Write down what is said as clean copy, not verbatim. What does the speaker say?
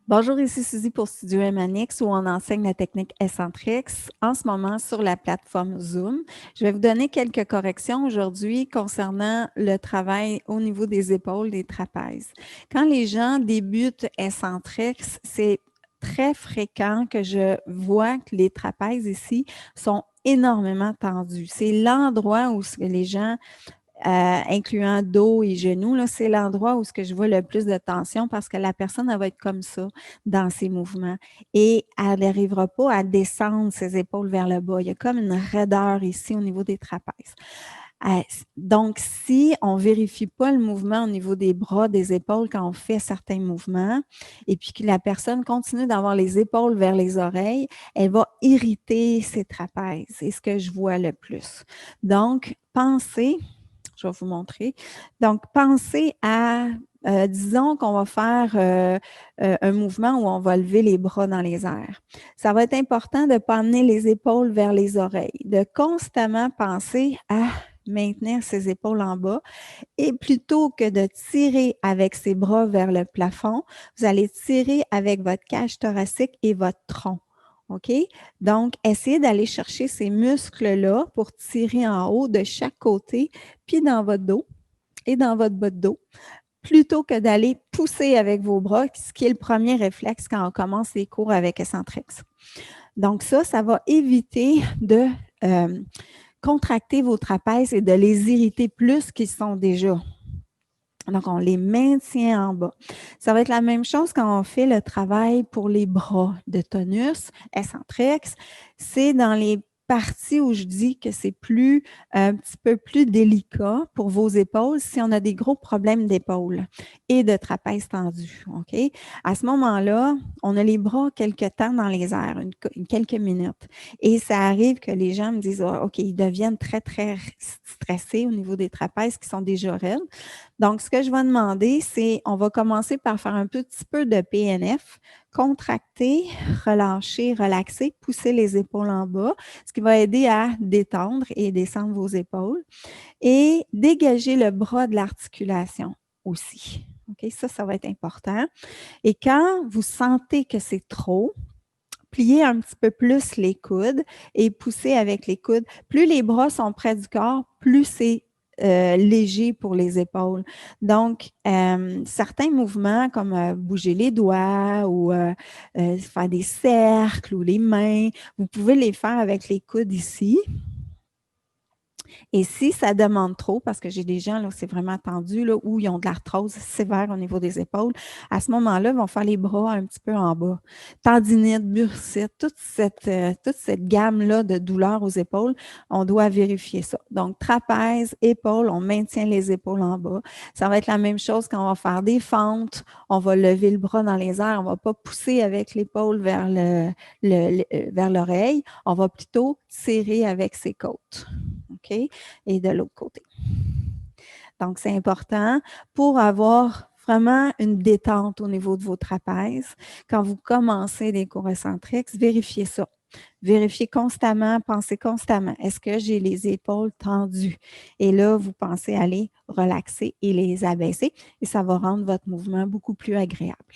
Bonjour, ici Suzy pour Studio MNX où on enseigne la technique Eccentrix en ce moment sur la plateforme Zoom. Je vais vous donner quelques corrections aujourd'hui concernant le travail au niveau des épaules, des trapèzes. Quand les gens débutent Eccentrix, c'est très fréquent que je vois que les trapèzes ici sont énormément tendus. C'est l'endroit où les gens incluant dos et genoux, là, c'est l'endroit où ce que je vois le plus de tension parce que la personne, elle va être comme ça dans ses mouvements et elle n'arrivera pas à descendre ses épaules vers le bas. Il y a comme une raideur ici au niveau des trapèzes. Donc, si on ne vérifie pas le mouvement au niveau des bras, des épaules quand on fait certains mouvements et puis que la personne continue d'avoir les épaules vers les oreilles, elle va irriter ses trapèzes. C'est ce que je vois le plus. Donc, pensez, je vais vous montrer. Donc, pensez à, disons qu'on va faire un mouvement où on va lever les bras dans les airs. Ça va être important de ne pas amener les épaules vers les oreilles, de constamment penser à maintenir ses épaules en bas et plutôt que de tirer avec ses bras vers le plafond, vous allez tirer avec votre cage thoracique et votre tronc. OK? Donc, essayez d'aller chercher ces muscles-là pour tirer en haut de chaque côté, puis dans votre dos et dans votre bas de dos, plutôt que d'aller pousser avec vos bras, ce qui est le premier réflexe quand on commence les cours avec Eccentrix. Donc, ça va éviter de contracter vos trapèzes et de les irriter plus qu'ils sont déjà. Donc, on les maintient en bas. Ça va être la même chose quand on fait le travail pour les bras de tonus, Eccentrix. C'est dans les parties où je dis que c'est un petit peu plus délicat pour vos épaules si on a des gros problèmes d'épaules et de trapèzes tendus. OK? À ce moment-là, on a les bras quelques temps dans les airs, quelques minutes. Et ça arrive que les gens me disent, OK, ils deviennent très, très stressés au niveau des trapèzes qui sont déjà raides. Donc, ce que je vais demander, c'est, on va commencer par faire un petit peu de PNF, contracter, relâcher, relaxer, pousser les épaules en bas, ce qui va aider à détendre et descendre vos épaules et dégager le bras de l'articulation aussi. OK, ça va être important. Et quand vous sentez que c'est trop, pliez un petit peu plus les coudes et poussez avec les coudes. Plus les bras sont près du corps, plus c'est léger pour les épaules. Donc, certains mouvements comme bouger les doigts ou faire des cercles ou les mains, vous pouvez les faire avec les coudes ici. Et si ça demande trop, parce que j'ai des gens, là, c'est vraiment tendu, là, où ils ont de l'arthrose sévère au niveau des épaules, à ce moment-là, ils vont faire les bras un petit peu en bas. Tendinite, bursite, toute cette gamme-là de douleurs aux épaules, on doit vérifier ça. Donc, trapèze, épaules, on maintient les épaules en bas. Ça va être la même chose quand on va faire des fentes, on va lever le bras dans les airs, on ne va pas pousser avec l'épaule vers vers l'oreille, on va plutôt tirer avec ses côtes. OK? Et de l'autre côté. Donc, c'est important pour avoir vraiment une détente au niveau de vos trapèzes. Quand vous commencez des cours Eccentrix, vérifiez ça. Vérifiez constamment, pensez constamment. Est-ce que j'ai les épaules tendues? Et là, vous pensez aller relaxer et les abaisser et ça va rendre votre mouvement beaucoup plus agréable.